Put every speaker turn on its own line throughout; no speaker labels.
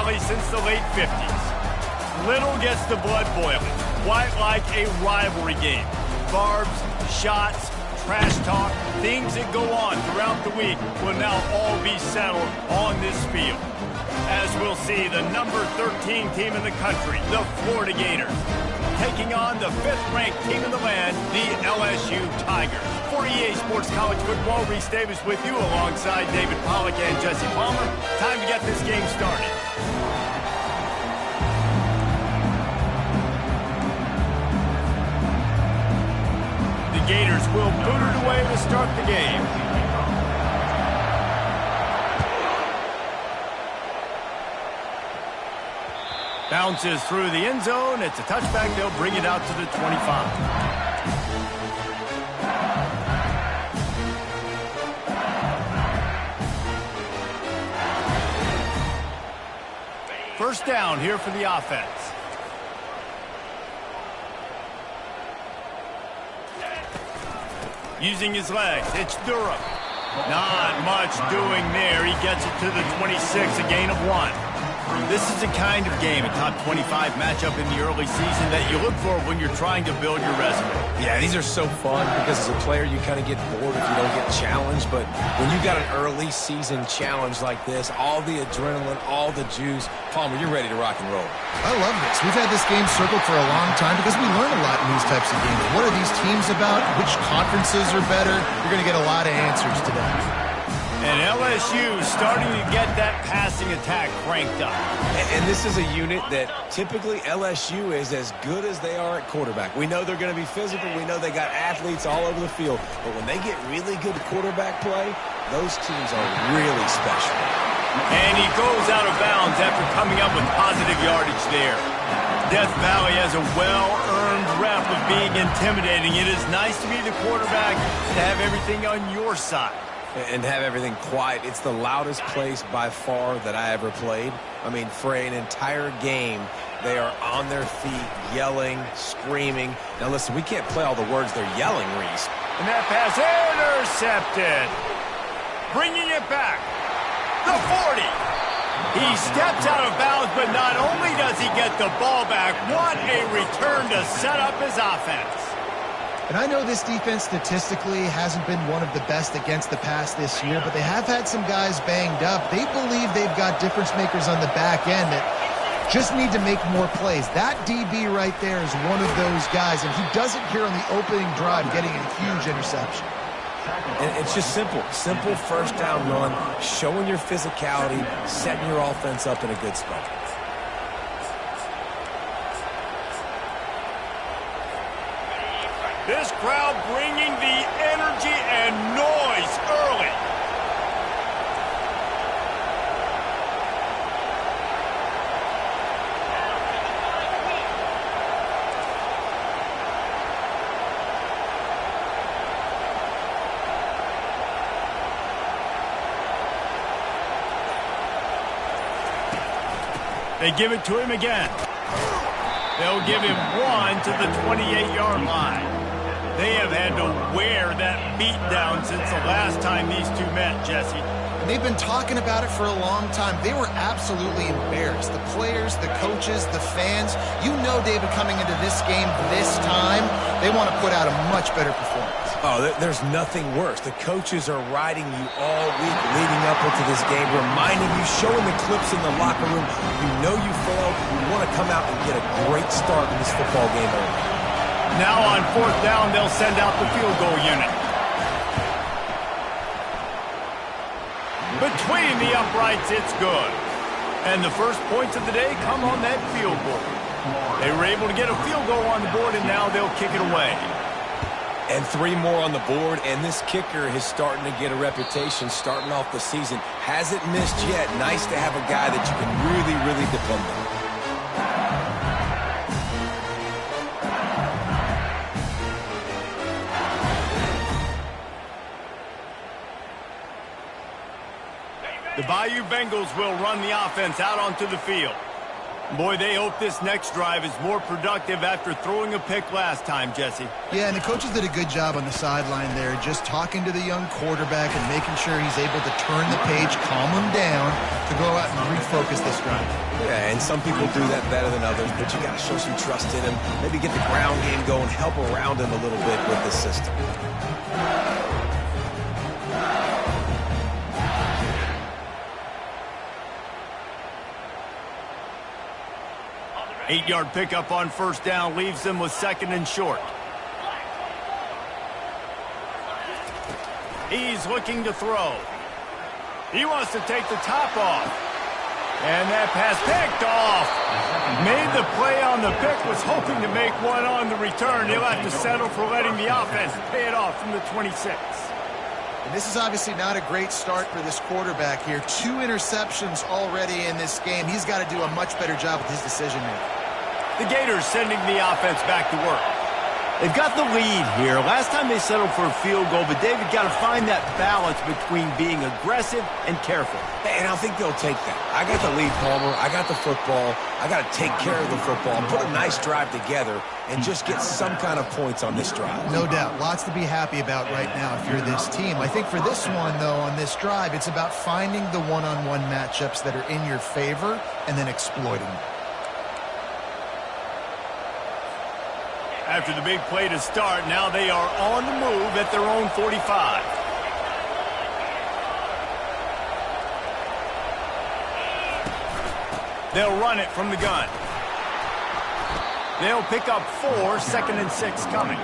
Valley since the late 50s. Little gets the blood boiling, quite like a rivalry game. Barbs, shots, trash talk, things that go on throughout the week will now all be settled on this field. As we'll see, the number 13 team in the country, the Florida Gators, taking on the 5th-ranked team in the land, the LSU Tigers. For EA Sports College Football, Reese Davis with you alongside David Pollack and Jesse Palmer. Time to get this game started. The Gators will boot it away to start the game. Bounces through the end zone. It's a touchback. They'll bring it out to the 25. First down here for the offense. Using his legs, it's Durham. Not much doing there. He gets it to the 26, a gain of 1. This is the kind of game, a top 25 matchup in the early season that you look for when you're trying to build your resume.
Yeah, these are so fun because as a player you kind of get bored if you don't get challenged, but when you got an early season challenge like this, all the adrenaline, all the juice, Palmer, you're ready to rock and roll.
I love this. We've had this game circled for a long time because we learn a lot in these types of games. What are these teams about? Which conferences are better? You're going to get a lot of answers today.
And LSU starting to get that passing attack cranked up.
And this is a unit that typically LSU is as good as they are at quarterback. We know they're going to be physical. We know they got athletes all over the field. But when they get really good quarterback play, those teams are really special.
And he goes out of bounds after coming up with positive yardage there. Death Valley has a well-earned rep of being intimidating. It is nice to be the quarterback, to have everything on your side.
And have everything quiet. It's the loudest place by far that I ever played. I mean, for an entire game, they are on their feet, yelling, screaming. Now, listen, we can't play all the words they're yelling, Reese.
And that pass intercepted. Bringing it back. The 40. He steps out of bounds, but not only does he get the ball back, what a return to set up his offense.
And I know this defense statistically hasn't been one of the best against the pass this year, but they have had some guys banged up. They believe they've got difference makers on the back end that just need to make more plays. That DB right there is one of those guys, and he does it here on the opening drive, getting a huge interception.
And it's just simple. Simple first down run, showing your physicality, setting your offense up in a good spot.
This crowd bringing the energy and noise early. They give it to him again. They'll give him 1 to the 28-yard line. They have had to wear that beatdown since the last time these two met, Jesse.
And they've been talking about it for a long time. They were absolutely embarrassed. The players, the coaches, the fans. You know, David, coming into this game this time, they want to put out a much better performance.
Oh, there's nothing worse. The coaches are riding you all week leading up into this game, reminding you, showing the clips in the locker room. You know you failed. You want to come out and get a great start in this football game early.
Now on 4th down, they'll send out the field goal unit. Between the uprights, it's good. And the first points of the day come on that field goal. They were able to get a field goal on the board, and now they'll kick it away.
And 3 more on the board, and this kicker is starting to get a reputation starting off the season. Hasn't missed yet. Nice to have a guy that you can really, really depend on.
The Bayou Bengals will run the offense out onto the field. Boy, they hope this next drive is more productive after throwing a pick last time, Jesse.
Yeah, and the coaches did a good job on the sideline there, just talking to the young quarterback and making sure he's able to turn the page, calm him down, to go out and refocus this drive.
Yeah, and some people do that better than others, but you got to show some trust in him. Maybe get the ground game going, help around him a little bit with the system.
8-yard pickup on first down leaves them with 2nd and short. He's looking to throw. He wants to take the top off. And that pass picked off. Made the play on the pick, was hoping to make one on the return. He'll have to settle for letting the offense pay it off from the 26.
And this is obviously not a great start for this quarterback here. 2 interceptions already in this game. He's got to do a much better job with his decision making.
The Gators sending the offense back to work. They've got the lead here. Last time they settled for a field goal, but David got to find that balance between being aggressive and careful.
And I think they'll take that. I got the lead, Palmer. I got the football. I got to take care of the football, put a nice drive together, and just get some kind of points on this drive.
No doubt. Lots to be happy about right now if you're this team. I think for this one, though, on this drive, it's about finding the one-on-one matchups that are in your favor and then exploiting them.
After the big play to start, now they are on the move at their own 45. They'll run it from the gun. They'll pick up 4, 2nd and 6 coming.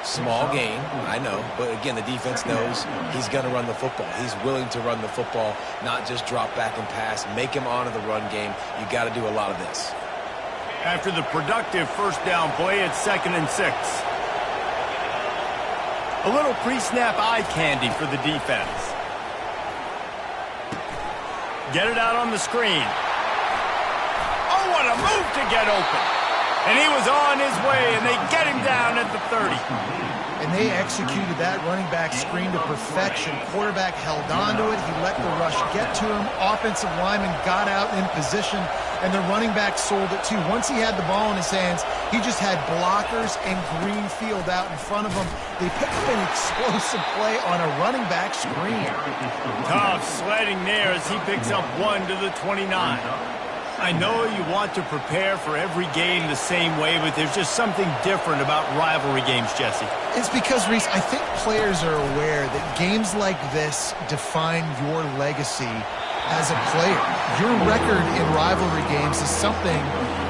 Small gain, I know, but again, the defense knows he's going to run the football. He's willing to run the football, not just drop back and pass, make him honor the run game. You got to do a lot of this.
After the productive first down play, it's 2nd and 6. A little pre-snap eye candy for the defense. Get it out on the screen. Oh, what a move to get open. And he was on his way, and they get him down at the 30.
And they executed that running back screen to perfection. Quarterback held on to it. He let the rush get to him. Offensive lineman got out in position, and the running back sold it too. Once he had the ball in his hands, he just had blockers and green field out in front of him. They picked up an explosive play on a running back screen.
Tough sledding there as he picks up 1 to the 29. I know you want to prepare for every game the same way, but there's just something different about rivalry games, Jesse.
It's because, Reese, I think players are aware that games like this define your legacy as a player. Your record in rivalry games is something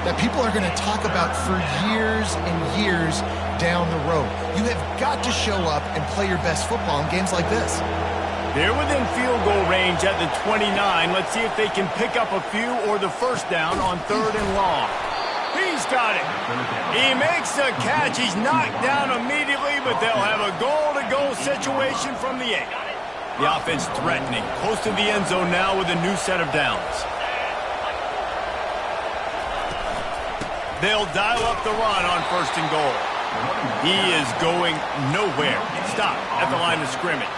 that people are going to talk about for years and years down the road. You have got to show up and play your best football in games like this.
They're within field goal range at the 29. Let's see if they can pick up a few or the first down on 3rd and long. He's got it. He makes the catch. He's knocked down immediately, but they'll have a goal-to-go situation from the 8. The offense threatening, close to the end zone now with a new set of downs. They'll dial up the run on 1st and goal. He is going nowhere. Stop at the line of scrimmage.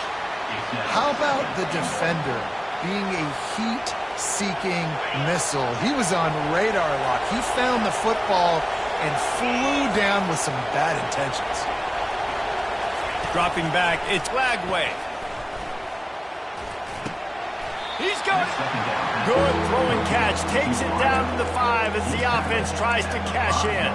How about the defender being a heat-seeking missile? He was on radar lock. He found the football and flew down with some bad intentions.
Dropping back, it's Lagway. He's got it. Good throwing catch. Takes it down to the 5 as the offense tries to cash in.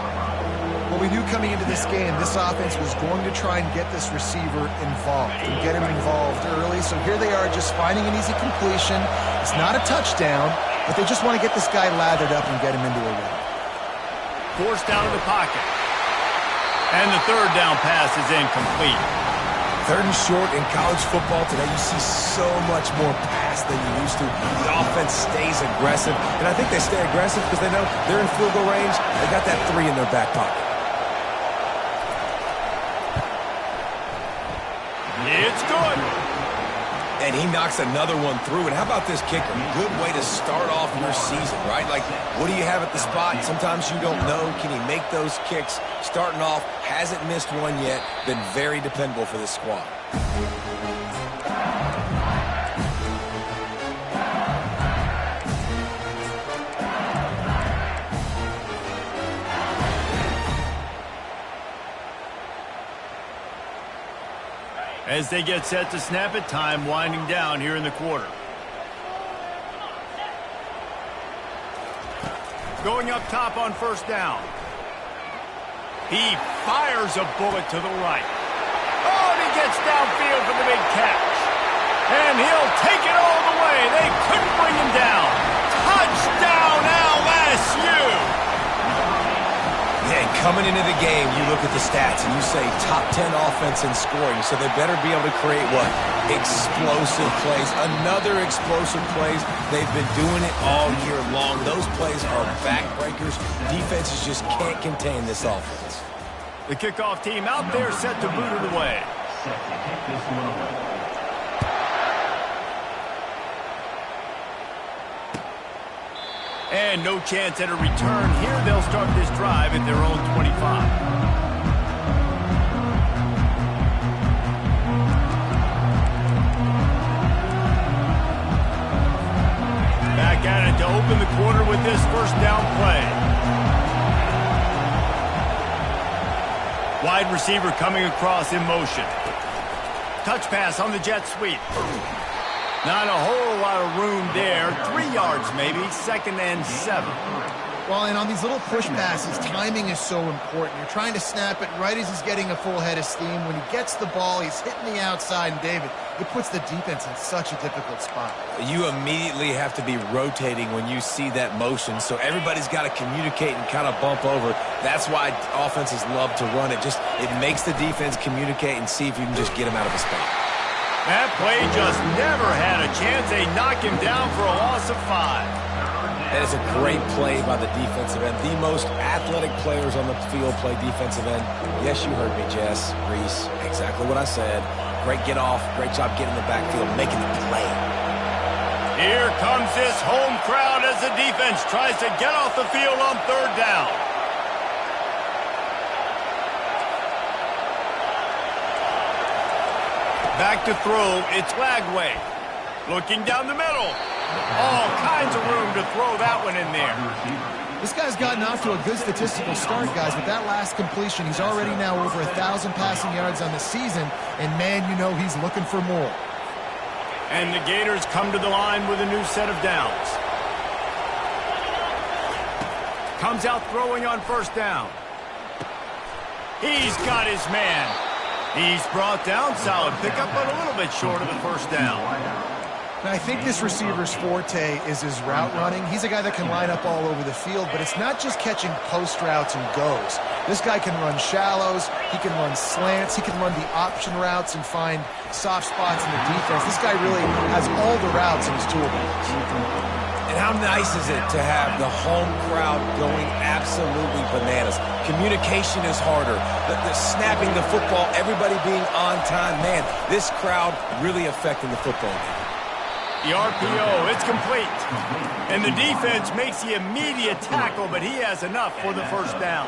Well, we knew coming into this game, this offense was going to try and get this receiver involved and get him involved early. So here they are just finding an easy completion. It's not a touchdown, but they just want to get this guy lathered up and get him into a rhythm.
Forced out of the pocket. And the 3rd down pass is incomplete.
3rd and short in college football today, you see so much more pass than you used to. The offense stays aggressive, and I think they stay aggressive because they know they're in field goal range. They got that 3 in their back pocket.
It's good.
And he knocks another one through. And how about this kicker? Good way to start off your season, right? Like, what do you have at the spot? Sometimes you don't know. Can he make those kicks? Starting off, hasn't missed one yet. Been very dependable for this squad.
as they get set to snap it. Time winding down here in the quarter. Going up top on first down. He fires a bullet to the right. Oh, and he gets downfield for the big catch. And he'll take it all the way. They couldn't bring him down. Touchdown, LSU!
Yeah, and coming into the game, you look at the stats and you say top 10 offense in scoring, so they better be able to create what? Explosive plays. Another explosive plays. They've been doing it all year long. Those plays are backbreakers. Defenses just can't contain this offense.
The kickoff team out there set to boot it away. And no chance at a return here. They'll start this drive at their own 25. Back at it to open the quarter with this first down play. Wide receiver coming across in motion. Touch pass on the jet sweep. Not a whole lot of room there. 3 yards maybe, 2nd and 7.
Well, and on these little push passes, timing is so important. You're trying to snap it right as he's getting a full head of steam. When he gets the ball, he's hitting the outside, and David, it puts the defense in such a difficult spot.
You immediately have to be rotating when you see that motion, so everybody's got to communicate and kind of bump over. That's why offenses love to run it. It makes the defense communicate and see if you can just get him out of a spot.
That play just never had a chance. They knock him down for a loss of 5.
That is a great play by the defensive end. The most athletic players on the field play defensive end. Yes, you heard me, Jess, Reese. Exactly what I said. Great get off. Great job getting in the backfield, making the play.
Here comes this home crowd as the defense tries to get off the field on 3rd down. Back to throw, it's Lagway. Looking down the middle. All kinds of room to throw that one in there.
This guy's gotten off to a good statistical start, guys. With that last completion, he's already now over 1,000 passing yards on the season. And, man, you know he's looking for more.
And the Gators come to the line with a new set of downs. Comes out throwing on first down. He's got his man. He's brought down, solid pickup, but a little bit short of the first down.
Now, I think this receiver's forte is his route running. He's a guy that can line up all over the field, but it's not just catching post routes and goes. This guy can run shallows, he can run slants, he can run the option routes and find soft spots in the defense. This guy really has all the routes in his toolbox.
And how nice is it to have the home crowd going absolutely bananas? Communication is harder. The snapping the football, everybody being on time. Man, this crowd really affecting the football game.
The RPO, it's complete. And the defense makes the immediate tackle, but he has enough for the first down.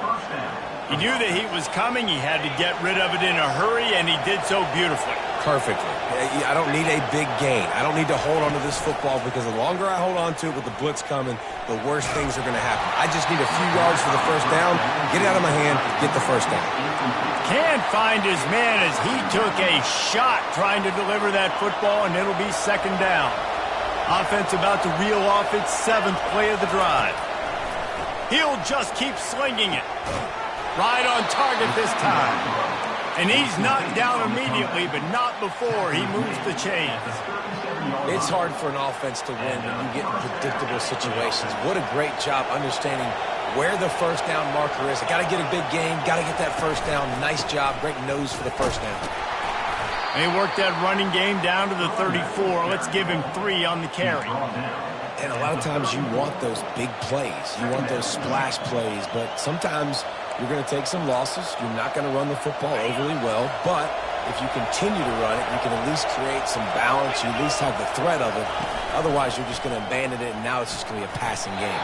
He knew the heat was coming. He had to get rid of it in a hurry, and he did so beautifully.
Perfectly. I don't need a big gain. I don't need to hold on to this football because the longer I hold on to it with the blitz coming, the worse things are going to happen. I just need a few yards for the first down, get it out of my hand, get the first down.
Can't find his man as he took a shot trying to deliver that football, and it'll be 2nd down. Offense about to reel off its 7th play of the drive. He'll just keep slinging it. Right on target this time. And he's knocked down immediately, but not before he moves the chains.
It's hard for an offense to win when you get in predictable situations. What a great job understanding where the first down marker is. I got to get a big gain, got to get that first down. Nice job, great nose for the first down.
They worked that running game down to the 34. Let's give him 3 on the carry.
And a lot of times you want those big plays. You want those splash plays, but sometimes you're going to take some losses. You're not going to run the football overly well, but if you continue to run it, you can at least create some balance. You at least have the threat of it. Otherwise, you're just going to abandon it, and now it's just going to be a passing game.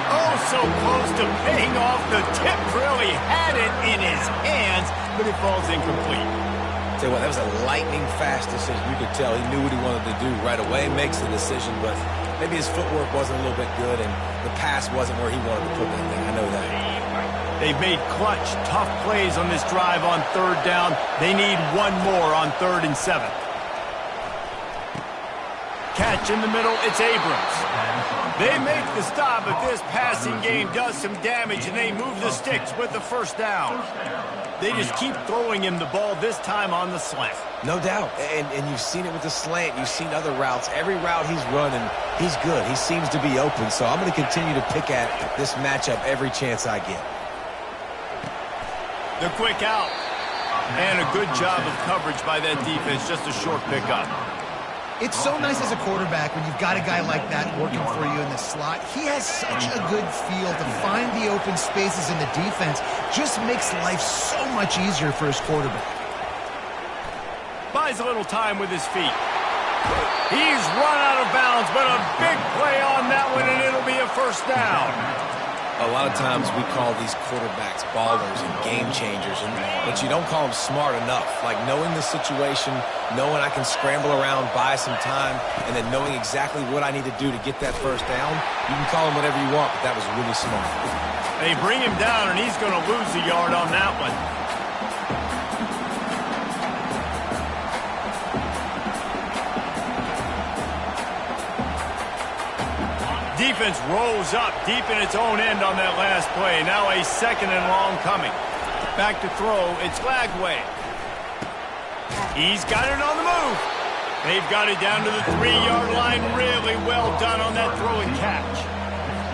Oh, so close to paying off the tip drill. He had it in his hands, but it falls incomplete.
Tell you what, that was a lightning-fast decision. You could tell he knew what he wanted to do right away, makes the decision, but maybe his footwork wasn't a little bit good, and the pass wasn't where he wanted to put that thing. I know that.
They've made clutch, tough plays on this drive on third down. They need one more on 3rd and 7. Catch in the middle, it's Abrams. They make the stop, but this passing game does some damage, and they move the sticks with the first down. They just keep throwing him the ball, this time on the slant.
No doubt, and you've seen it with the slant. You've seen other routes. Every route he's running, he's good. He seems to be open, so I'm going to continue to pick at this matchup every chance I get.
The quick out. And a good job of coverage by that defense, just a short pickup.
It's so nice as a quarterback when you've got a guy like that working for you in the slot. He has such a good feel to find the open spaces in the defense. Just makes life so much easier for his quarterback.
Buys a little time with his feet. He's run out of bounds, but a big play on that one, and it'll be a first down.
A lot of times we call these quarterbacks ballers and game changers, but you don't call them smart enough. Like knowing the situation, knowing I can scramble around, buy some time, and then knowing exactly what I need to do to get that first down. You can call him whatever you want, but that was really smart.
They bring him down, and he's going to lose a yard on that one. Defense rolls up deep in its own end on that last play. Now a 2nd and long coming. Back to throw. It's Lagway. He's got it on the move. They've got it down to the 3-yard line. Really well done on that throw and catch.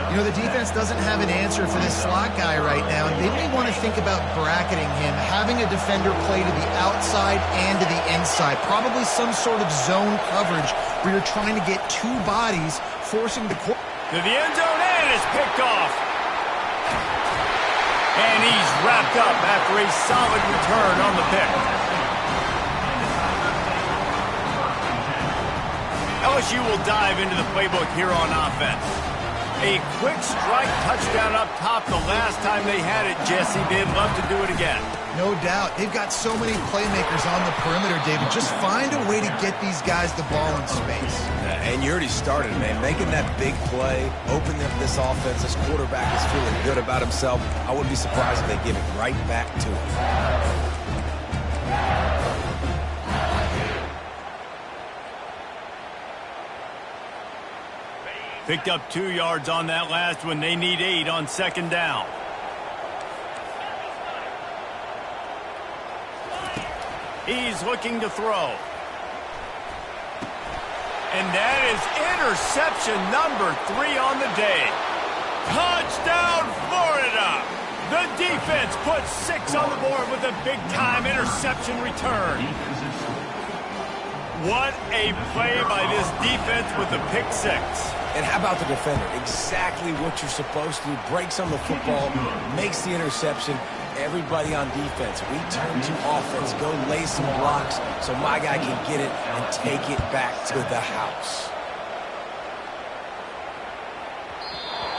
You know, the defense doesn't have an answer for this slot guy right now, and they may want to think about bracketing him, having a defender play to the outside and to the inside. Probably some sort of zone coverage where you're trying to get two bodies, forcing the quarterback
to the end zone, and it's picked off. And he's wrapped up after a solid return on the pick. LSU will dive into the playbook here on offense. A quick strike touchdown up top the last time they had it, Jesse. They'd love to do it again.
No doubt. They've got so many playmakers on the perimeter, David. Just find a way to get these guys the ball in space.
And you already started, man. Making that big play, opening up this offense. This quarterback is feeling good about himself. I wouldn't be surprised if they give it right back to him.
Picked up 2 yards on that last one. They need 8 on 2nd down. He's looking to throw. And that is interception number 3 on the day. Touchdown, Florida! The defense puts 6 on the board with a big-time interception return. What a play by this defense with the pick 6.
And how about the defender? Exactly what you're supposed to do. Breaks on the football, makes the interception. Everybody on defense, we turn to offense, go lay some blocks so my guy can get it and take it back to the house.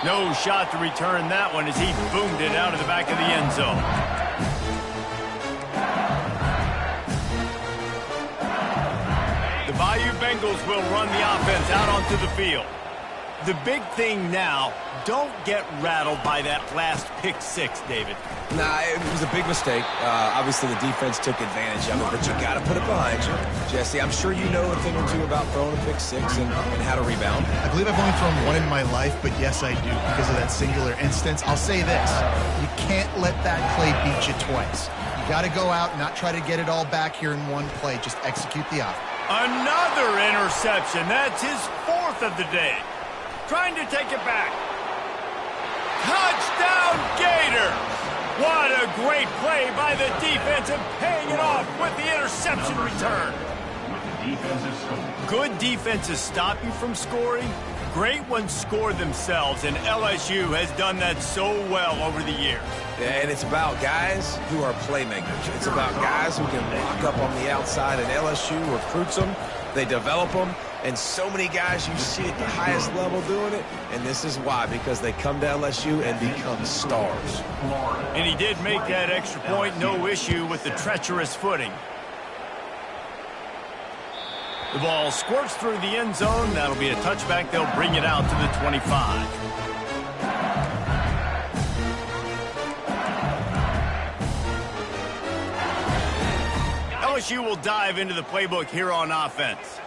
No shot to return that one as he boomed it out of the back of the end zone. The Bayou Bengals will run the offense out onto the field. The big thing now, don't get rattled by that last pick 6, David.
Nah, it was a big mistake. Obviously, the defense took advantage of it, but you got to put it behind you. Jesse, I'm sure you know a thing or two about throwing a pick 6 and how to rebound.
I believe I've only thrown one in my life, but yes, I do because of that singular instance. I'll say this. You can't let that play beat you twice. You got to go out and not try to get it all back here in one play. Just execute the offense.
Another interception. That's his 4th of the day. Trying to take it back. Touchdown, Gators! What a great play by the defense and paying it off with the interception return. Good defenses stop you from scoring. Great ones score themselves, and LSU has done that so well over the years.
Yeah, and it's about guys who are playmakers. It's about guys who can lock up on the outside, and LSU recruits them. They develop them, and so many guys you see at the highest level doing it, and this is why, because they come to LSU and become stars.
And he did make that extra point, no issue with the treacherous footing. The ball squirts through the end zone. That'll be a touchback. They'll bring it out to the 25. LSU will dive into the playbook here on offense.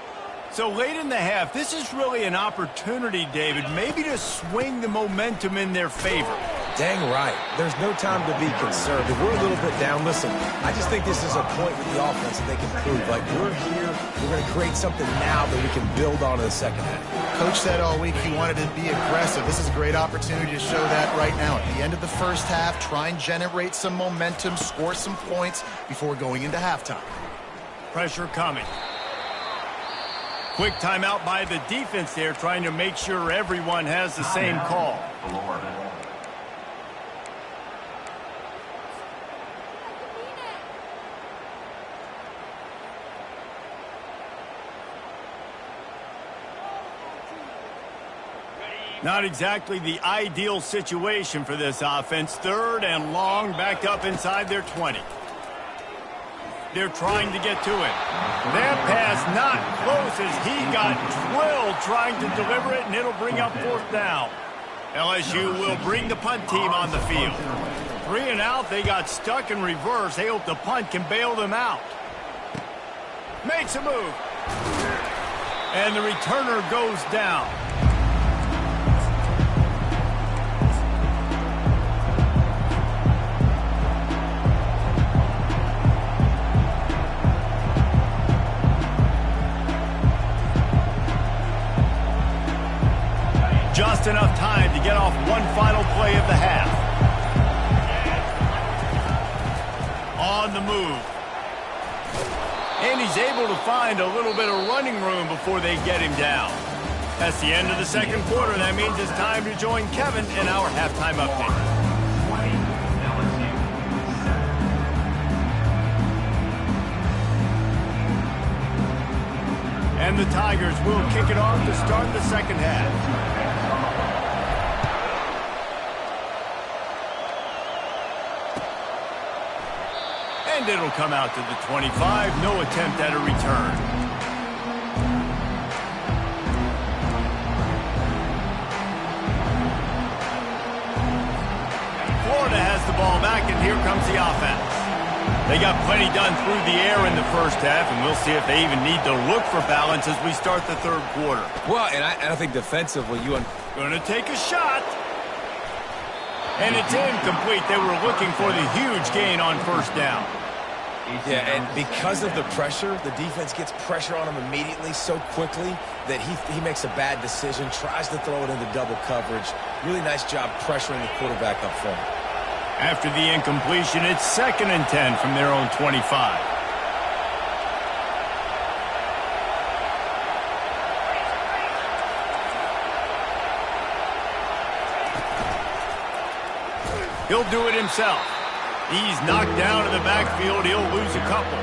So late in the half, this is really an opportunity, David, maybe to swing the momentum in their favor.
Dang right. There's no time to be concerned. If we're a little bit down, listen, I just think this is a point with the offense that they can prove. Like, we're here, we're going to create something now that we can build on in the second half.
Coach said all week he wanted to be aggressive. This is a great opportunity to show that right now. At the end of the first half, try and generate some momentum, score some points before going into halftime.
Pressure coming. Quick timeout by the defense there, trying to make sure everyone has the same call. Not exactly the ideal situation for this offense. 3rd and long, backed up inside their 20. They're trying to get to it. That pass not close as he got drilled trying to deliver it, and it'll bring up 4th down. LSU will bring the punt team on the field. 3 and out, they got stuck in reverse. They hope the punt can bail them out. Makes a move. And the returner goes down. Just enough time to get off one final play of the half. On the move. And he's able to find a little bit of running room before they get him down. That's the end of the second quarter. That means it's time to join Kevin in our halftime update. And the Tigers will kick it off to start the second half. And it'll come out to the 25. No attempt at a return. Florida has the ball back, and here comes the offense. They got plenty done through the air in the first half, and we'll see if they even need to look for balance as we start the 3rd quarter.
Well, and I think defensively,
Going to take a shot. And it's incomplete. They were looking for the huge gain on 1st down.
Yeah, and because of the pressure, the defense gets pressure on him immediately so quickly that he makes a bad decision, tries to throw it into double coverage. Really nice job pressuring the quarterback up front.
After the incompletion, it's 2nd and 10 from their own 25. He'll do it himself. He's knocked down in the backfield. He'll lose a couple.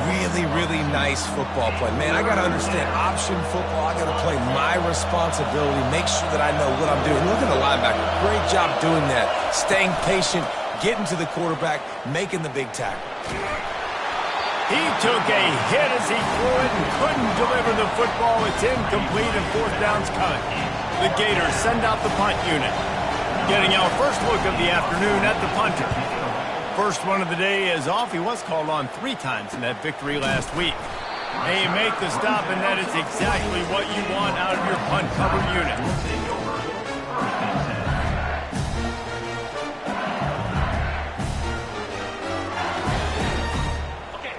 Really, really nice football play. Man, I got to understand option football. I got to play my responsibility, make sure that I know what I'm doing. Look at the linebacker. Great job doing that. Staying patient, getting to the quarterback, making the big tackle.
He took a hit as he threw it and couldn't deliver the football. It's incomplete and 4th down's coming. The Gators send out the punt unit. Getting our first look of the afternoon at the punter. First one of the day is off. He was called on 3 times in that victory last week. They make the stop, and that is exactly what you want out of your punt cover unit.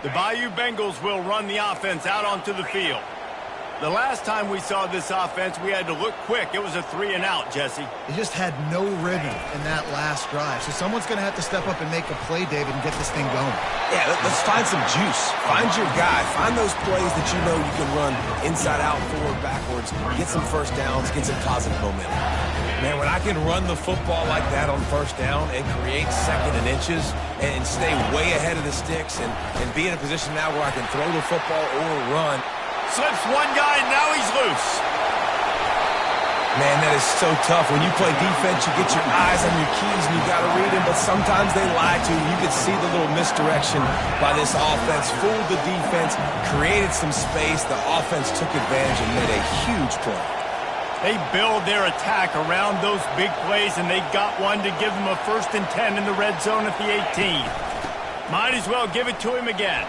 The Bayou Bengals will run the offense out onto the field. The last time we saw this offense, we had to look quick. It was a 3 and out, Jesse.
They just had no rhythm in that last drive. So someone's going to have to step up and make a play, David, and get this thing going.
Yeah, let's find some juice. Find your guy. Find those plays that you know you can run inside out, forward, backwards. Get some 1st downs. Get some positive momentum. Man, when I can run the football like that on 1st down and create 2nd and inches and stay way ahead of the sticks and be in a position now where I can throw the football or run.
Slips one guy, and now he's loose.
Man, that is so tough. When you play defense, you get your eyes on your keys, and you got to read them, but sometimes they lie to you. You could see the little misdirection by this offense, fooled the defense, created some space. The offense took advantage and made a huge play.
They build their attack around those big plays, and they got one to give them a 1st and 10 in the red zone at the 18. Might as well give it to him again.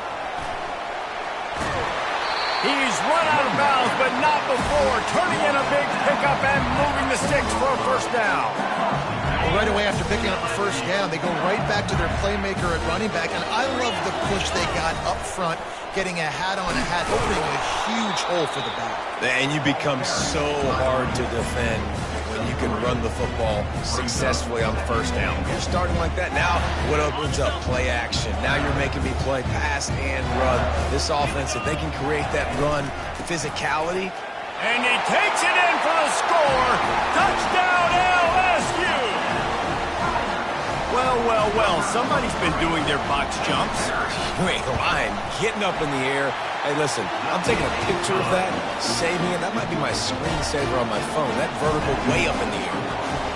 He's run out of bounds, but not before turning in a big pickup and moving the sticks for a first down.
Well, right away after picking up the first down, they go right back to their playmaker at running back, and I love the push they got up front, getting a hat on a hat, opening a huge hole for the back.
And you become so hard to defend when you can run the football successfully on first down. You're starting like that. Now, what opens up? Play action. Now you're making me play pass and run. This offense, if they can create that run physicality.
And he takes it in for the score. Touchdown, LSU! Well, somebody's been doing their box jumps.
You ain't lying. Getting up in the air. Hey, listen, I'm taking a picture of that, saving it. That might be my screensaver on my phone. That vertical way up in the air.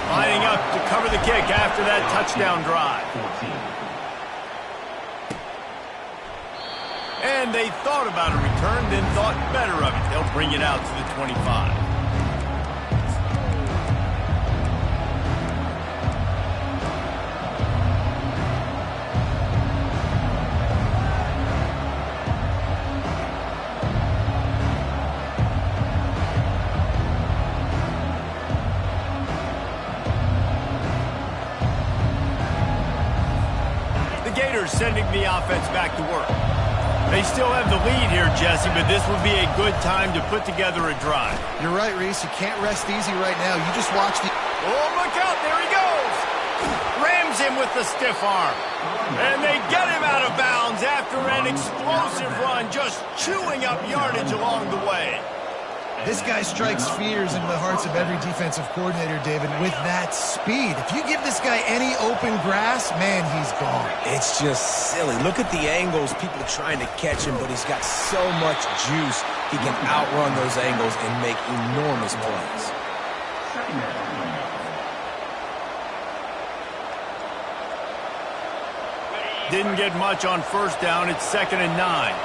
Lining up to cover the kick after that touchdown drive. And they thought about a return, then thought better of it. They'll bring it out to the 25. Sending the offense back to work. They still have the lead here, Jesse, but this would be a good time to put together a drive.
You're right, Reese. You can't rest easy right now. You just watch the...
Oh, look out. There he goes. Rams him with the stiff arm. And they get him out of bounds after an explosive run, just chewing up yardage along the way.
This guy strikes fears into the hearts of every defensive coordinator, David, with that speed. If you give this guy any open grass, man, he's gone.
It's just silly. Look at the angles, people trying to catch him, but he's got so much juice. He can outrun those angles and make enormous plays.
Didn't get much on first down. It's 2nd and 9.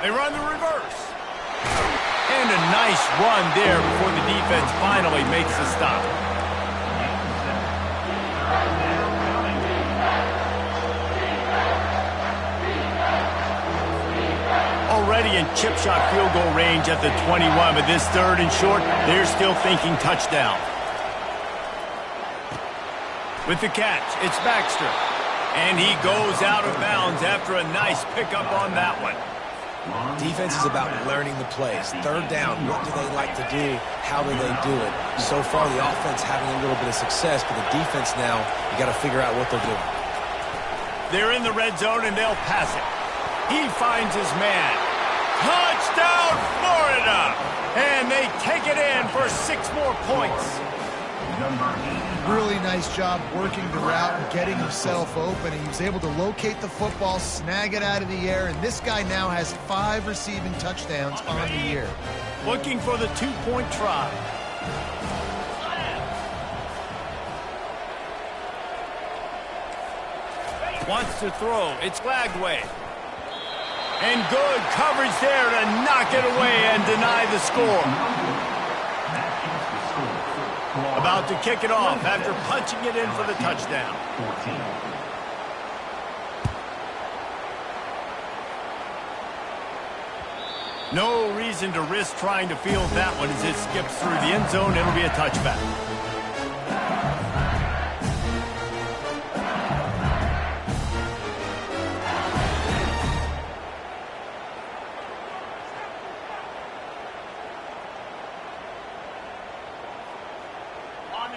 They run the reverse. And a nice run there before the defense finally makes the stop. Already in chip shot field goal range at the 21, but this 3rd and short, they're still thinking touchdown. With the catch, it's Baxter. And he goes out of bounds after a nice pickup on that one.
Defense is about learning the plays. 3rd down, what do they like to do? How do they do it? So far, the offense having a little bit of success, but the defense now, you got to figure out what they're doing.
They're in the red zone, and they'll pass it. He finds his man. Touchdown, Florida! And they take it in for 6 more points.
Really nice job working the route and getting himself open. He was able to locate the football, snag it out of the air, and this guy now has 5 receiving touchdowns on the year.
Looking for the 2-point try. Wants to throw. It's Lagway. And good coverage there to knock it away and deny the score. About to kick it off after punching it in for the touchdown. No reason to risk trying to field that one as it skips through the end zone. It'll be a touchback.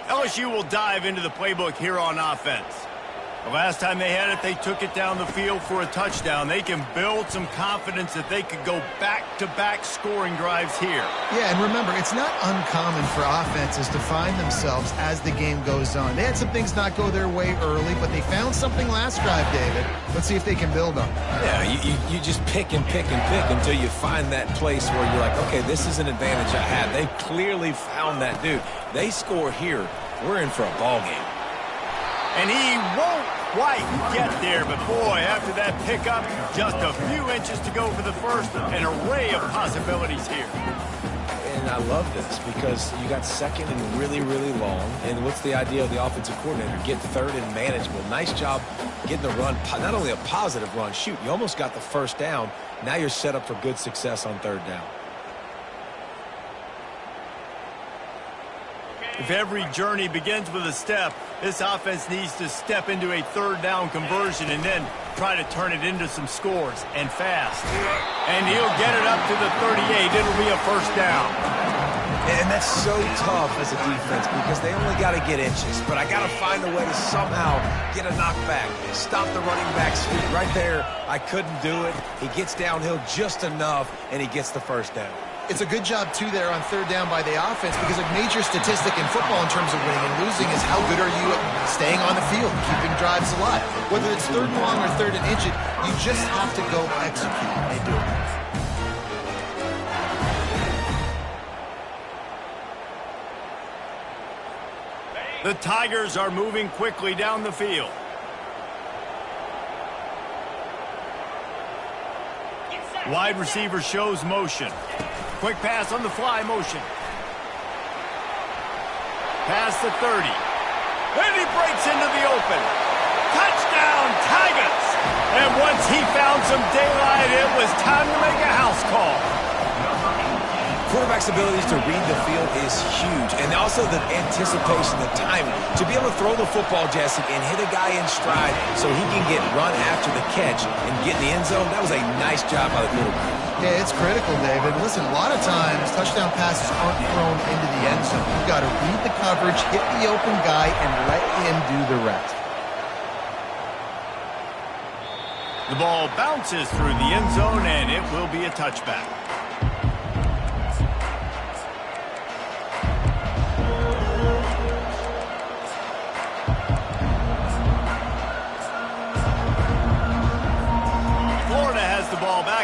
LSU will dive into the playbook here on offense. The last time they had it, they took it down the field for a touchdown. They can build some confidence that they could go back-to-back scoring drives here.
Yeah, and remember, it's not uncommon for offenses to find themselves as the game goes on. They had some things not go their way early, but they found something last drive, David. Let's see if they can build on it.
Yeah, you just pick and pick and pick until you find that place where you're like, okay, this is an advantage I have. They clearly found that dude. They score here, we're in for a ball game.
And he won't quite get there, but boy, after that pickup, just a few inches to go for the first, an array of possibilities here.
And I love this because you got second and really, really long. And what's the idea of the offensive coordinator? Get third and manageable. Nice job getting the run, not only a positive run, shoot, you almost got the first down. Now you're set up for good success on third down.
If every journey begins with a step, this offense needs to step into a third down conversion and then try to turn it into some scores, and fast. And he'll get it up to the 38. It'll be a first down.
And that's so tough as a defense because they only got to get inches. But I got to find a way to somehow get a knockback, stop the running back's feet. Right there, I couldn't do it. He gets downhill just enough, and he gets the first down.
It's a good job, too, there on third down by the offense because a major statistic in football in terms of winning and losing is how good are you at staying on the field, keeping drives alive. Whether it's third and long or third and inch, you just have to go execute, and they do it.
The Tigers are moving quickly down the field. Wide receiver shows motion. Quick pass on the fly motion. Pass the 30. And he breaks into the open. Touchdown, Tigers! And once he found some daylight, it was time to make a house call.
Quarterback's abilities to read the field is huge, and also the anticipation, the timing. To be able to throw the football, Jesse, and hit a guy in stride so he can get run after the catch and get in the end zone, that was a nice job by the quarterback.
Yeah, it's critical, David. Listen, a lot of times touchdown passes aren't thrown into the end zone. You've got to read the coverage, hit the open guy, and let him do the rest.
The ball bounces through the end zone, and it will be a touchback.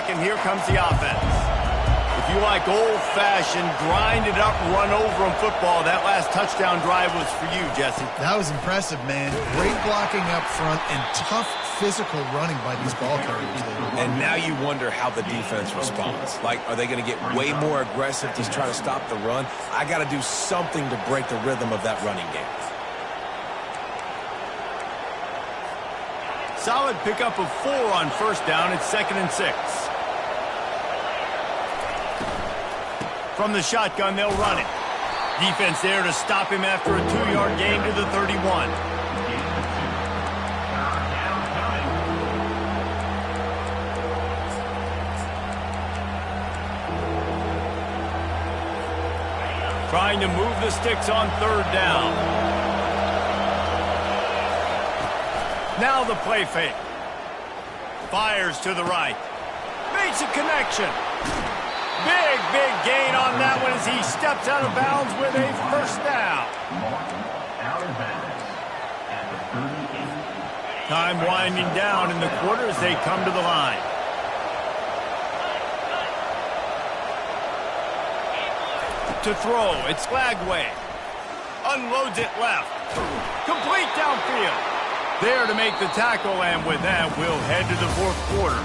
And here comes the offense. If you like old-fashioned, grind-it-up, run-over-'em football, that last touchdown drive was for you, Jesse.
That was impressive, man. Great blocking up front and tough physical running by these ball carriers.
And now you wonder how the defense responds. Like, are they going to get way more aggressive to try to stop the run? I got to do something to break the rhythm of that running game.
Solid pickup of 4 on first down. It's 2nd and 6. From the shotgun, they'll run it. Defense there to stop him after a 2-yard gain to the 31. Trying to move the sticks on third down. Now the play fake. Fires to the right. Makes a connection. Big gain on that one as he steps out of bounds with a first down. Time winding down in the quarter as they come to the line. To throw, it's Flagway. Unloads it left. Complete downfield. There to make the tackle, and with that, we'll head to the fourth quarter.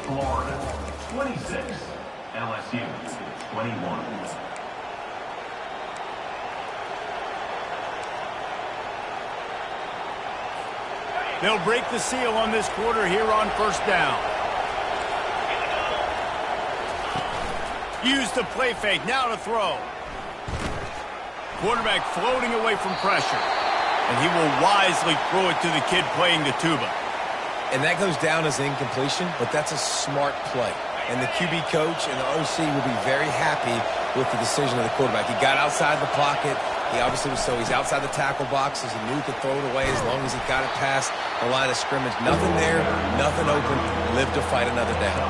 Florida 26, LSU 21.
They'll break the seal on this quarter here on first down. Use the play fake, now to throw. Quarterback floating away from pressure. And he will wisely throw it to the kid playing the tuba.
And that goes down as an incompletion, but that's a smart play. And the QB coach and the OC will be very happy with the decision of the quarterback. He got outside the pocket. He obviously was he's outside the tackle boxes. He knew he could throw it away as long as he got it past the line of scrimmage. Nothing there, nothing open. Live to fight another down.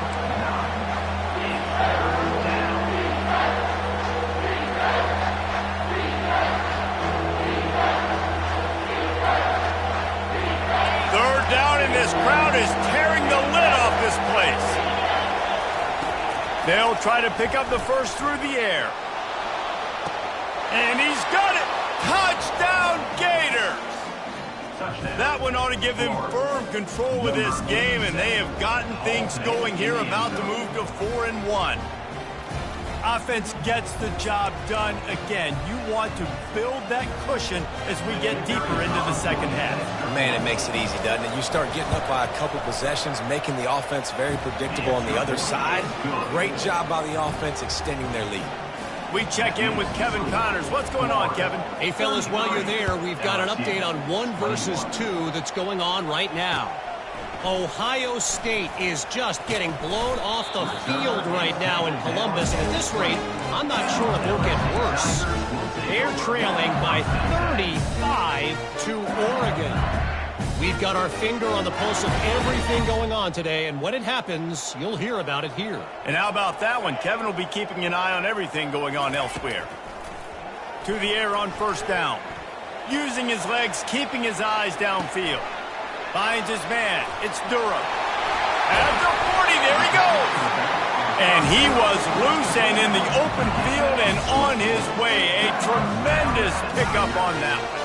This crowd is tearing the lid off this place. They'll try to pick up the first through the air. And he's got it. Touchdown, Gators.
Touchdown.
That one ought to give them firm control of this game, and they have gotten things going here, about to move to 4-1. Offense gets the job done again. You want to build that cushion as we get deeper into the second half.
Man, it makes it easy, doesn't it? You start getting up by a couple possessions, making the offense very predictable on the other side. Great job by the offense extending their lead.
We check in with Kevin Connors. What's going on, Kevin?
Hey, fellas, while you're there, we've got an update on 1 versus 2 that's going on right now. Ohio State is just getting blown off the field right now in Columbus. At this rate, I'm not sure it won't get worse. They're trailing by 35 to Oregon. We've got our finger on the pulse of everything going on today, and when it happens, you'll hear about it here.
And how about that one? Kevin will be keeping an eye on everything going on elsewhere. To the air on first down. Using his legs, keeping his eyes downfield. Finds his man. It's Durham. At the 40, there he goes. And he was loose and in the open field and on his way. A tremendous pickup on that one.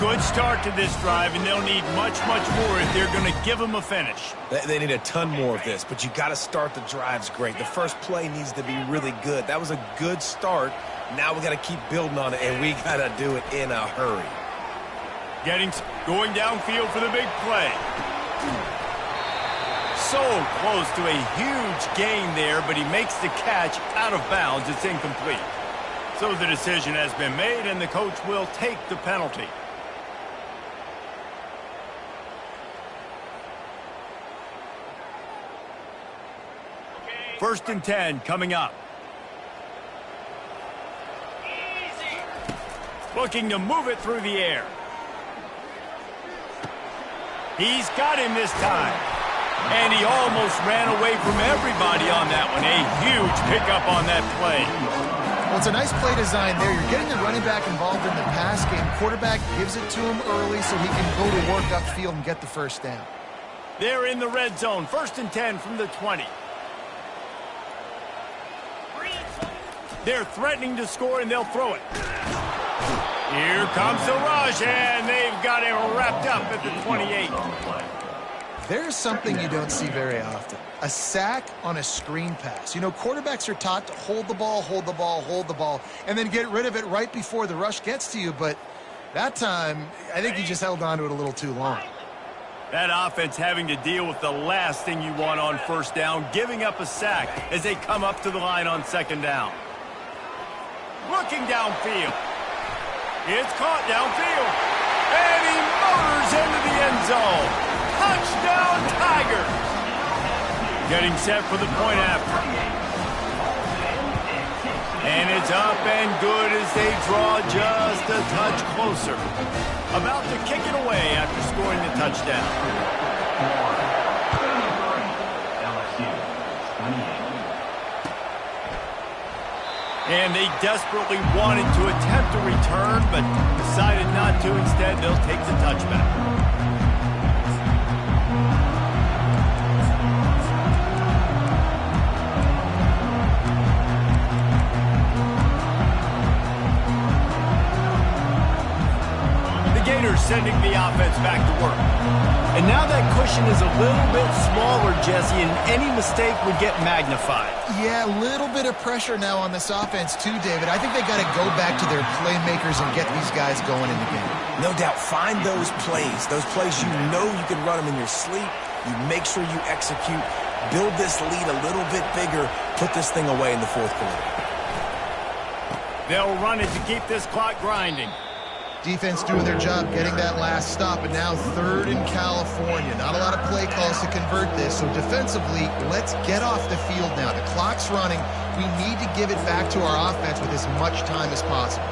Good start to this drive, and they'll need much, much more if they're going to give him a finish.
They need a ton more of this, but you got to start the drives great. The first play needs to be really good. That was a good start. Now we got to keep building on it, and we got to do it in a hurry.
Going downfield for the big play. So close to a huge gain there, but he makes the catch out of bounds. It's incomplete. So the decision has been made, and the coach will take the penalty. First and 10 coming up. Looking to move it through the air. He's got him this time. And he almost ran away from everybody on that one. A huge pickup on that play.
Well, it's a nice play design there. You're getting the running back involved in the pass game. Quarterback gives it to him early so he can go to work upfield and get the first down.
They're in the red zone. First and 10 from the 20. They're threatening to score, and they'll throw it. Here comes the rush, and they've got him wrapped up at the 28.
There's something you don't see very often. A sack on a screen pass. You know, quarterbacks are taught to hold the ball, hold the ball, hold the ball, and then get rid of it right before the rush gets to you. But that time, I think he just held on to it a little too long.
That offense having to deal with the last thing you want on first down, giving up a sack as they come up to the line on second down. Looking downfield. It's caught downfield. And he motors into the end zone. Touchdown, Tigers. Getting set for the point after. And it's up and good as they draw just a touch closer. About to kick it away after scoring the touchdown.
LSU, 28.
And they desperately wanted to attempt a return, but decided not to. Instead, they'll take the touchback. The Gators sending the offense back to work. And now that cushion is a little bit smaller, Jesse, and any mistake would get magnified.
Yeah, a little bit of pressure now on this offense too, David. I think they got to go back to their playmakers and get these guys going in the game.
No doubt, find those plays you know you can run them in your sleep. You make sure you execute, build this lead a little bit bigger, put this thing away in the fourth quarter.
They'll run it to keep this clock grinding.
Defense doing their job getting that last stop, and now third in California. Not a lot of play calls to convert this, so defensively, let's get off the field now. The clock's running. We need to give it back to our offense with as much time as possible.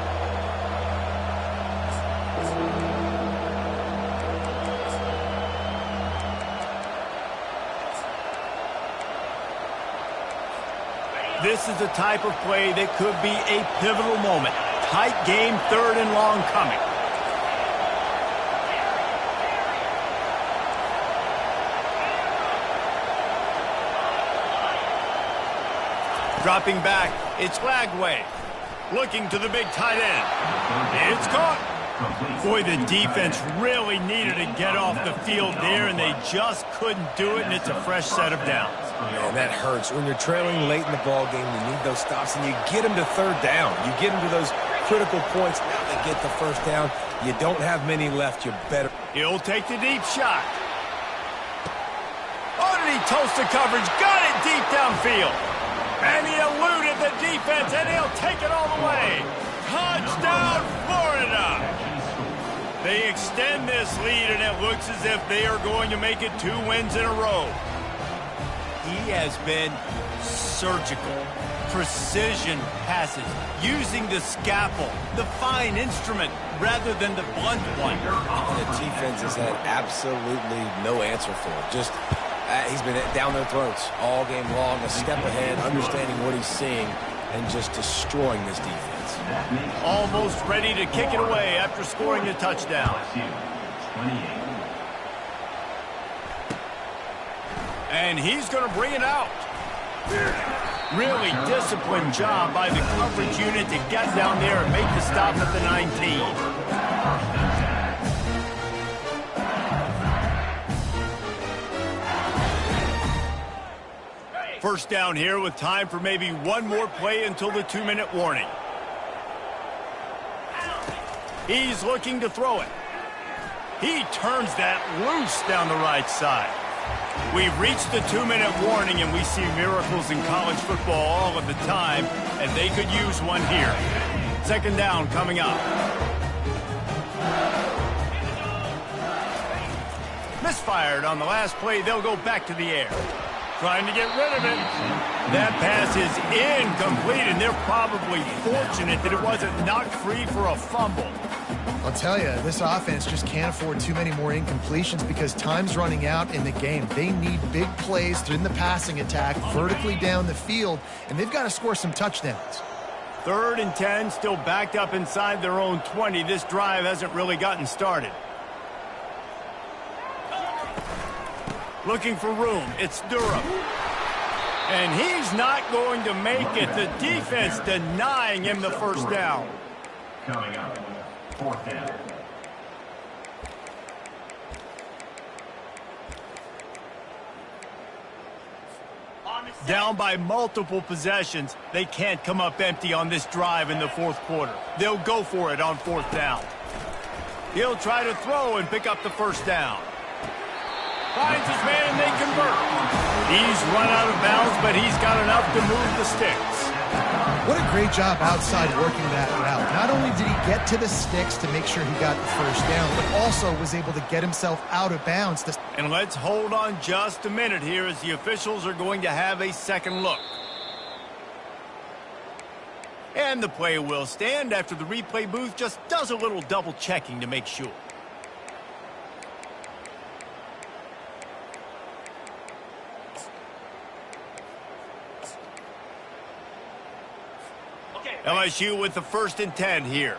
This is the type of play that could be a pivotal moment. Tight game, third and long coming. Dropping back, it's Lagway. Looking to the big tight end. It's caught. Boy, the defense really needed to get off the field there, and they just couldn't do it, and it's a fresh set of downs.
Man, that hurts. When you're trailing late in the ball game, you need those stops, and you get them to third down. You get them to those critical points. Now they get the first down. You don't have many left. You better.
He'll take the deep shot. Oh, did he toast the coverage? Got it deep downfield. And he eluded the defense, and he'll take it all the way. Touchdown, Florida! They extend this lead, and it looks as if they are going to make it 2 wins in a row. He has been surgical. Precision passes, using the scalpel, the fine instrument, rather than the blunt one.
And the defense has had absolutely no answer for it. Just, he's been down their throats all game long, a step ahead, understanding what he's seeing, and just destroying this defense.
Almost ready to kick it away after scoring a touchdown. And he's going to bring it out. Really disciplined job by the coverage unit to get down there and make the stop at the 19. First down here with time for maybe one more play until the 2-minute warning. He's looking to throw it. He turns that loose down the right side. We've reached the 2-minute warning, and we see miracles in college football all of the time, and they could use one here. Second down coming up. Misfired on the last play. They'll go back to the air. Trying to get rid of it. That pass is incomplete, and they're probably fortunate that it wasn't knocked free for a fumble.
I'll tell you, this offense just can't afford too many more incompletions because time's running out in the game. They need big plays in the passing attack, vertically down the field, and they've got to score some touchdowns.
3rd and 10, still backed up inside their own 20. This drive hasn't really gotten started. Looking for room. It's Durham. And he's not going to make it. The defense denying him the first down.
Coming up, 4th down.
Down by multiple possessions, they can't come up empty on this drive in the 4th quarter. They'll go for it on 4th down. He'll try to throw and pick up the first down. Finds his man, and they convert. He's run out of bounds, but he's got enough to move the sticks.
What a great job outside working that route. Not only did he get to the sticks to make sure he got the first down, but also was able to get himself out of bounds.
And let's hold on just a minute here as the officials are going to have a second look. And the play will stand after the replay booth just does a little double checking to make sure. LSU with the 1st and 10 here.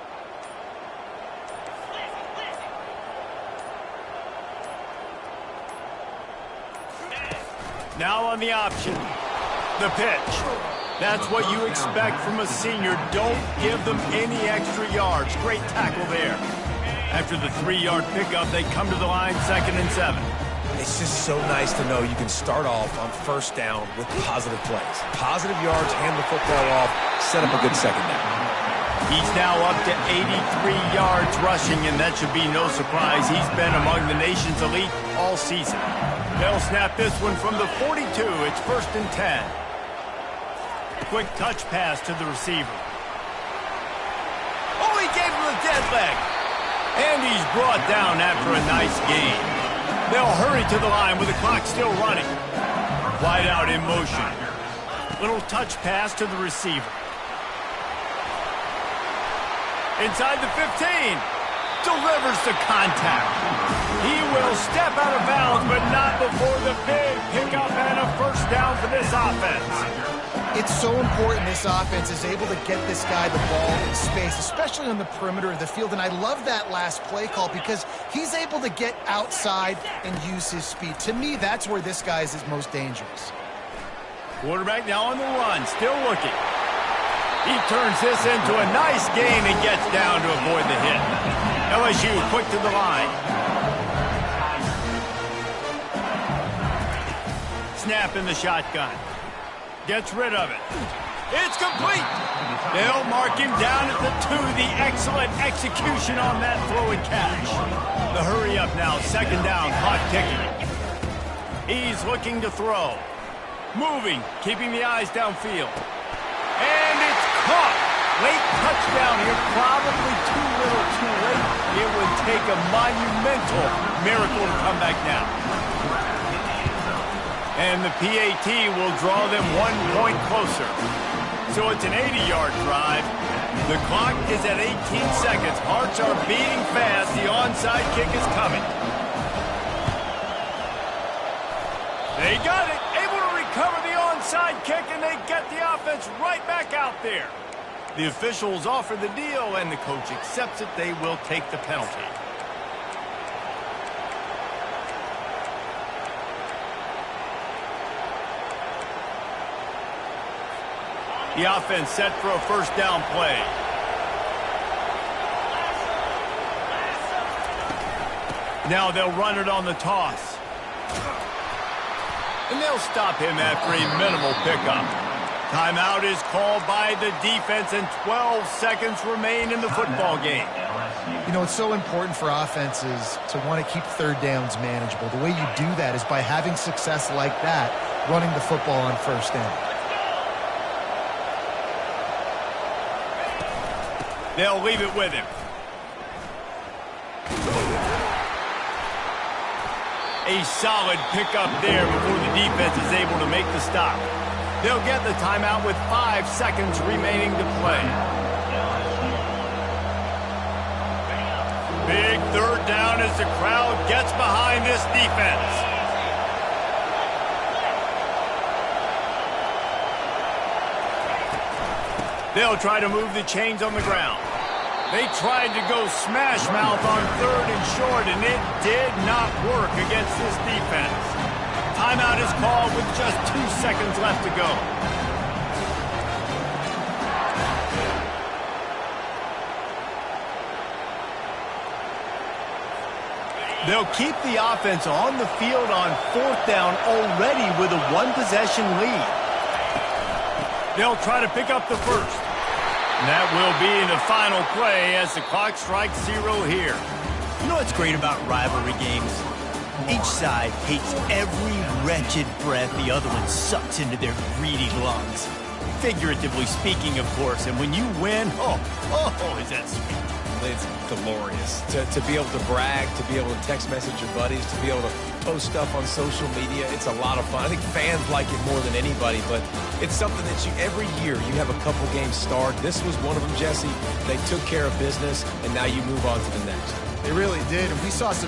Now on the option. The pitch. That's what you expect from a senior. Don't give them any extra yards. Great tackle there. After the 3-yard pickup, they come to the line 2nd and 7.
It's just so nice to know you can start off on first down with positive plays. Positive yards, hand the football off, set up a good second down.
He's now up to 83 yards rushing, and that should be no surprise. He's been among the nation's elite all season. They'll snap this one from the 42. It's 1st and 10. Quick touch pass to the receiver. Oh, he gave him a dead leg. And he's brought down after a nice gain. They'll hurry to the line with the clock still running. Wide out in motion. Little touch pass to the receiver. Inside the 15. Delivers the contact. He will step out of bounds, but not before the big pickup and a first down for this offense.
It's so important this offense is able to get this guy the ball in space, especially on the perimeter of the field. And I love that last play call because he's able to get outside and use his speed. To me, that's where this guy is his most dangerous.
Quarterback now on the run, still looking. He turns this into a nice gain and gets down to avoid the hit. LSU quick to the line. Snap in the shotgun. Gets rid of it. It's complete. They'll mark him down at the 2. The excellent execution on that throw and catch. The hurry up now. Second down. Clock ticking. He's looking to throw. Moving. Keeping the eyes downfield. And it's caught. Late touchdown here. Probably too little too late. It would take a monumental miracle to come back now. And the PAT will draw them 1 point closer. So it's an 80-yard drive. The clock is at 18 seconds. Hearts are beating fast. The onside kick is coming. They got it. Able to recover the onside kick, and they get the offense right back out there. The officials offer the deal, and the coach accepts it. They will take the penalty. The offense set for a first down play. Now they'll run it on the toss. And they'll stop him after a minimal pickup. Timeout is called by the defense, and 12 seconds remain in the football game.
You know, it's so important for offenses to want to keep third downs manageable. The way you do that is by having success like that, running the football on first down.
They'll leave it with him. A solid pickup there before the defense is able to make the stop. They'll get the timeout with 5 seconds remaining to play. Big third down as the crowd gets behind this defense. They'll try to move the chains on the ground. They tried to go smash mouth on 3rd and short, and it did not work against this defense. Timeout is called with just 2 seconds left to go. They'll keep the offense on the field on 4th down already with a 1-possession lead. They'll try to pick up the first. And that will be the final play as the clock strikes 0 here.
You know what's great about rivalry games? Each side hates every wretched breath the other one sucks into their greedy lungs. Figuratively speaking, of course. And when you win, oh, is that sweet.
It's glorious to be able to brag, to be able to text message your buddies, to be able to post stuff on social media. It's a lot of fun. I think fans like it more than anybody, but it's something that every year you have a couple games start. This was one of them, Jesse. They took care of business, and now you move on to the next.
They really did, and we saw some